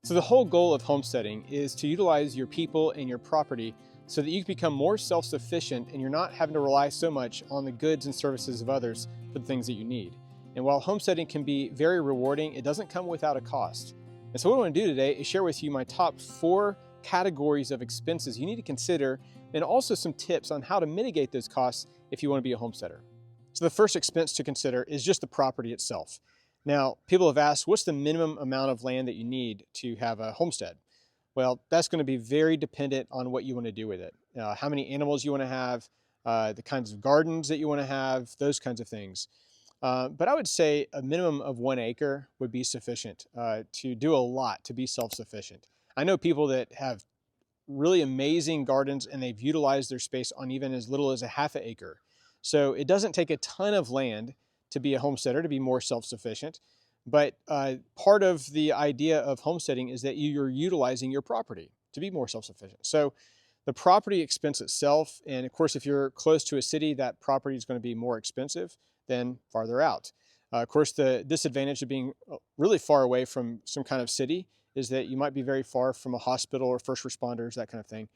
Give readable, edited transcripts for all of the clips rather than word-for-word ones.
So the whole goal of homesteading is to utilize your people and your property so that you can become more self-sufficient and you're not having to rely so much on the goods and services of others for the things that you need. And while homesteading can be very rewarding, it doesn't come without a cost. And so what I want to do today is share with you my top 4 categories of expenses you need to consider, and also some tips on how to mitigate those costs if you want to be a homesteader. So the first expense to consider is just the property itself. Now, people have asked, what's the minimum amount of land that you need to have a homestead? Well, that's going to be very dependent on what you want to do with it. How many animals you want to have, the kinds of gardens that you want to have, those kinds of things. But I would say a minimum of 1 acre would be sufficient to do a lot, to be self-sufficient. I know people that have really amazing gardens and they've utilized their space on even as little as a ½ acre. So it doesn't take a ton of land to be a homesteader, to be more self-sufficient. But part of the idea of homesteading is that you're utilizing your property to be more self-sufficient. So the property expense itself, and of course, if you're close to a city, that property is going to be more expensive than farther out. Of course, the disadvantage of being really far away from some kind of city is that you might be very far from a hospital or first responders, that kind of thing.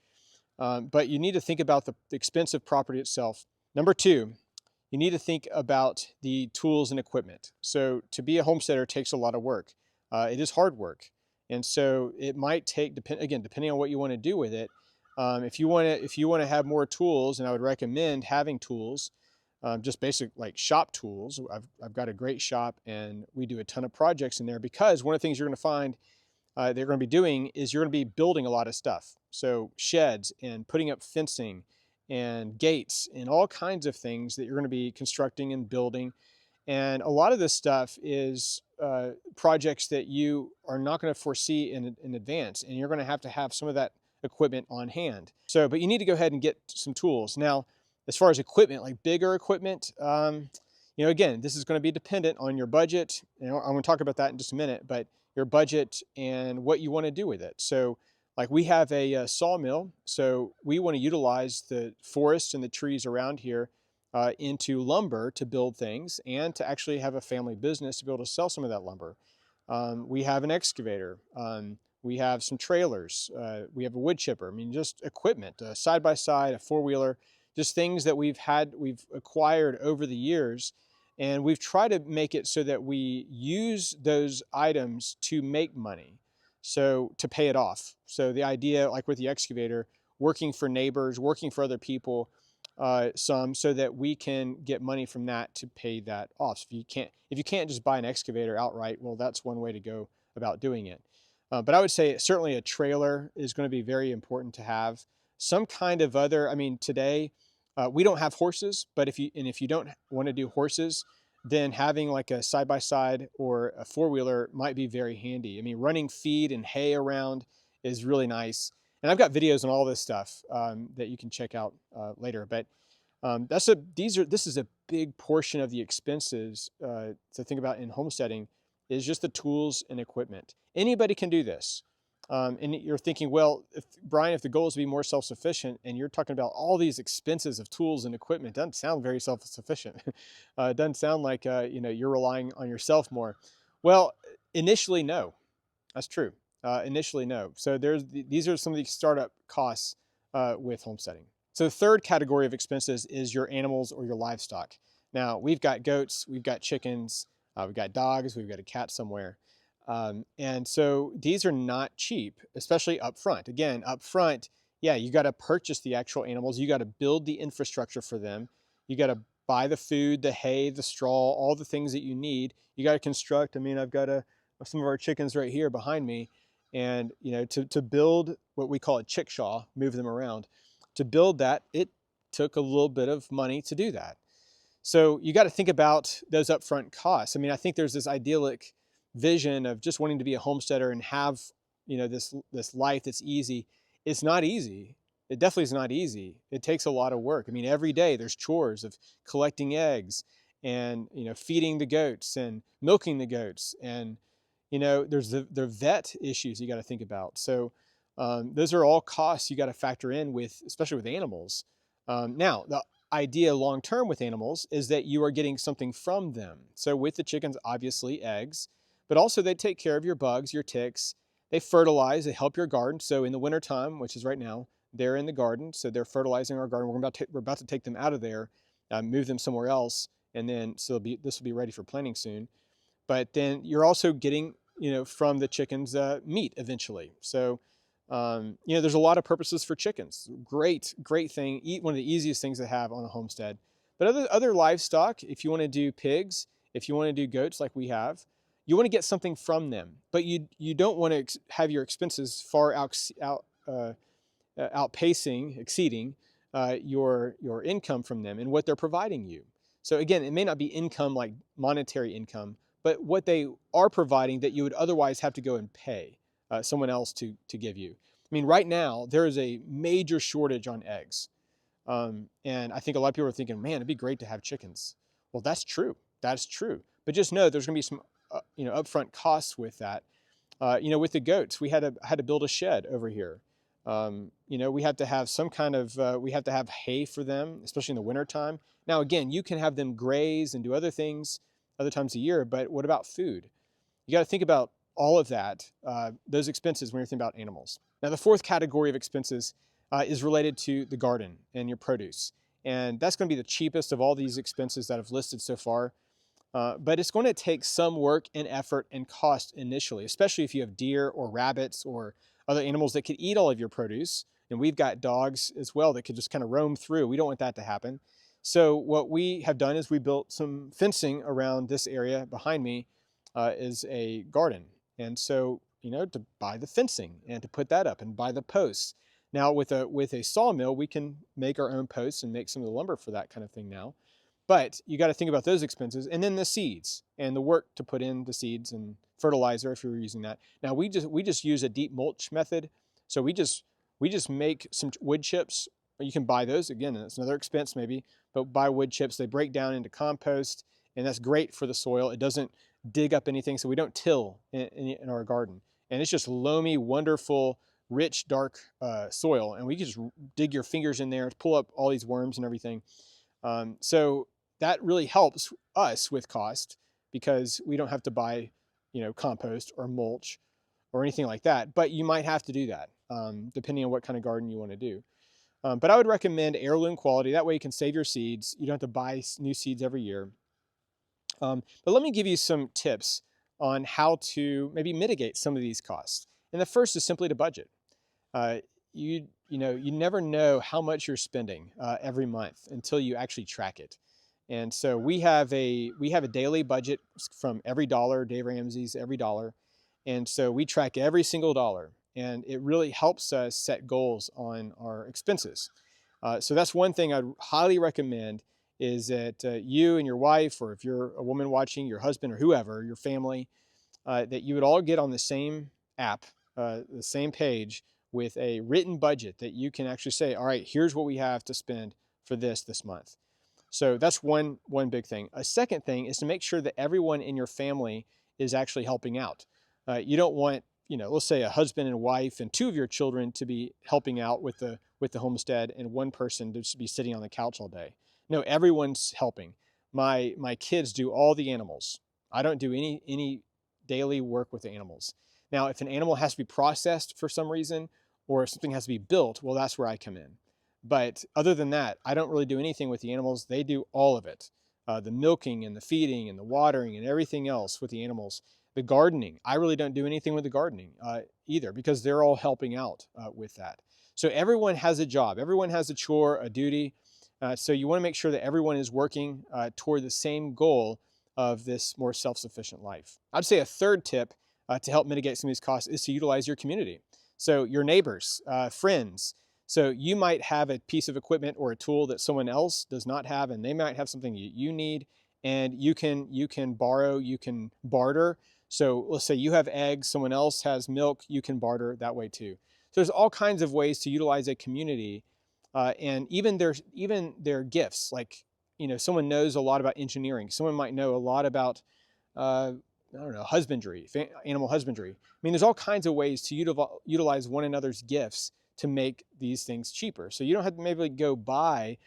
But you need to think about the expense of property itself. Number 2, you need to think about the tools and equipment. So to be a homesteader takes a lot of work. It is hard work. And so it might take, depending on what you want to do with it, if you want to have more tools, and I would recommend having tools, just basic like shop tools. I've got a great shop and we do a ton of projects in there, because one of the things you're going to find they're going to be doing is you're going to be building a lot of stuff. So sheds and putting up fencing and gates and all kinds of things that you're going to be constructing and building. And a lot of this stuff is projects that you are not going to foresee in advance, and you're going to have some of that equipment on hand. So, but you need to go ahead and get some tools. Now, as far as equipment, like bigger equipment, again, this is going to be dependent on your budget. I'm going to talk about that in just a minute, but your budget and what you want to do with it. So like we have a sawmill, so we want to utilize the forests and the trees around here into lumber to build things, and to actually have a family business to be able to sell some of that lumber. We have an excavator. We have some trailers. We have a wood chipper. I mean, just equipment, a side-by-side, a four-wheeler, just things that we've acquired over the years. And we've tried to make it so that we use those items to make money, so to pay it off. So the idea, like with the excavator, working for neighbors, working for other people, so that we can get money from that to pay that off. So if you can't just buy an excavator outright, well, that's one way to go about doing it. But I would say certainly a trailer is going to be very important to have. Some kind of other, I mean, today, we don't have horses, but if you don't want to do horses, then having like a side-by-side or a four-wheeler might be very handy. I mean, running feed and hay around is really nice. And I've got videos on all this stuff that you can check out later. But this is a big portion of the expenses to think about in homesteading, is just the tools and equipment. Anybody can do this. And you're thinking, well, Brian, if the goal is to be more self-sufficient and you're talking about all these expenses of tools and equipment, it doesn't sound very self-sufficient. It doesn't sound like you're relying on yourself more. Well, initially, no. That's true. Initially, no. So these are some of the startup costs with homesteading. So the third category of expenses is your animals or your livestock. Now, we've got goats, we've got chickens, we've got dogs, we've got a cat somewhere. And so these are not cheap, especially up front. Again, up front, yeah, you got to purchase the actual animals. You got to build the infrastructure for them. You got to buy the food, the hay, the straw, all the things that you need. You got to construct. I mean, I've got some of our chickens right here behind me. And, to build what we call a chickshaw, move them around, to build that, it took a little bit of money to do that. So you got to think about those upfront costs. I mean, I think there's this idyllic vision of just wanting to be a homesteader and have this life that's easy. It's not easy. It definitely is not easy. It takes a lot of work. I mean, every day there's chores of collecting eggs and feeding the goats and milking the goats, and there's the vet issues you got to think about. So those are all costs you got to factor in with, especially with animals. Now the idea long term with animals is that you are getting something from them. So with the chickens, obviously eggs, but also they take care of your bugs, your ticks. They fertilize, they help your garden. So in the wintertime, which is right now, they're in the garden, so they're fertilizing our garden. We're about to take them out of there, move them somewhere else, and then so this will be ready for planting soon. But then you're also getting, from the chickens meat eventually. So, there's a lot of purposes for chickens. Great, great thing. Eat one of the easiest things to have on a homestead. But other livestock, if you want to do pigs, if you want to do goats like we have, you want to get something from them. But you don't want to have your expenses far exceeding your income from them and what they're providing you. So again, it may not be income like monetary income, but what they are providing that you would otherwise have to go and pay someone else to give you. I mean, right now, there is a major shortage on eggs. And I think a lot of people are thinking, man, it'd be great to have chickens. Well, that's true. That's true. But just know there's going to be some upfront costs with that. With the goats, I had to build a shed over here. We have to have some kind of, we have to have hay for them, especially in the wintertime. Now, again, you can have them graze and do other things other times a year, but what about food? You got to think about all of that, those expenses when you're thinking about animals. Now, the fourth category of expenses is related to the garden and your produce. And that's going to be the cheapest of all these expenses that I've listed so far. But it's going to take some work and effort and cost initially, especially if you have deer or rabbits or other animals that could eat all of your produce. And we've got dogs as well that could just kind of roam through. We don't want that to happen. So what we have done is we built some fencing around this area behind me is a garden. And so, to buy the fencing and to put that up and buy the posts. Now with a sawmill, we can make our own posts and make some of the lumber for that kind of thing now. But you got to think about those expenses, and then the seeds and the work to put in the seeds and fertilizer if you're using that. Now we just use a deep mulch method. So we just make some wood chips. You can buy those. Again, that's another expense maybe, but buy wood chips. They break down into compost, and that's great for the soil. It doesn't dig up anything, so we don't till in our garden. And it's just loamy, wonderful, rich, dark soil, and we can just dig your fingers in there, pull up all these worms and everything. So that really helps us with cost because we don't have to buy, compost or mulch or anything like that. But you might have to do that depending on what kind of garden you want to do. But I would recommend heirloom quality. That way you can save your seeds. You don't have to buy new seeds every year. But let me give you some tips on how to maybe mitigate some of these costs. And the first is simply to budget. You never know how much you're spending every month until you actually track it. And so we have a daily budget from every dollar, Dave Ramsey's every dollar. And so we track every single dollar, and it really helps us set goals on our expenses. So that's one thing I'd highly recommend is that you and your wife, or if you're a woman watching, your husband or whoever, your family, that you would all get on the same app, the same page with a written budget that you can actually say, all right, here's what we have to spend for this month. So that's one big thing. A second thing is to make sure that everyone in your family is actually helping out. You don't want, let's say a husband and wife and two of your children to be helping out with the homestead and one person to just be sitting on the couch all day. No, everyone's helping. My kids do all the animals. I don't do any daily work with the animals. Now, if an animal has to be processed for some reason, or if something has to be built, well, that's where I come in. But other than that, I don't really do anything with the animals. They do all of it. The milking and the feeding and the watering and everything else with the animals. The gardening, I really don't do anything with the gardening either because they're all helping out with that. So everyone has a job. Everyone has a chore, a duty. So you want to make sure that everyone is working toward the same goal of this more self-sufficient life. I'd say a third tip to help mitigate some of these costs is to utilize your community. So your neighbors, friends. So you might have a piece of equipment or a tool that someone else does not have, and they might have something you need, and you can borrow, you can barter. So let's say you have eggs, someone else has milk, you can barter that way too. So there's all kinds of ways to utilize a community, and even their gifts. Like, someone knows a lot about engineering. Someone might know a lot about husbandry, animal husbandry. I mean, there's all kinds of ways to utilize one another's gifts to make these things cheaper. So you don't have to maybe go buy,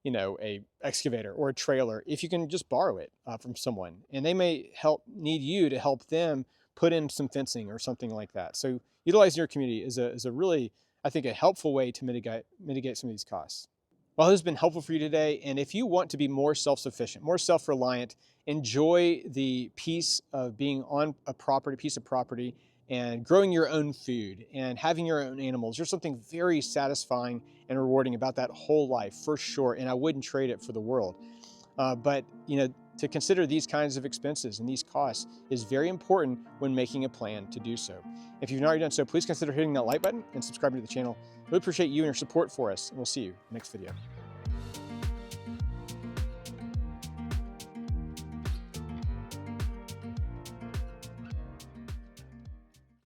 a excavator or a trailer if you can just borrow it from someone. And they may need you to help them put in some fencing or something like that. So utilizing your community is a really, I think, a helpful way to mitigate some of these costs. Well, this has been helpful for you today, and if you want to be more self-sufficient, more self-reliant, enjoy the peace of being on a piece of property and growing your own food and having your own animals. There's something very satisfying and rewarding about that whole life, for sure, and I wouldn't trade it for the world. But to consider these kinds of expenses and these costs is very important when making a plan to do so. If you've not already done so, please consider hitting that like button and subscribing to the channel. We appreciate you and your support for us, and we'll see you in the next video.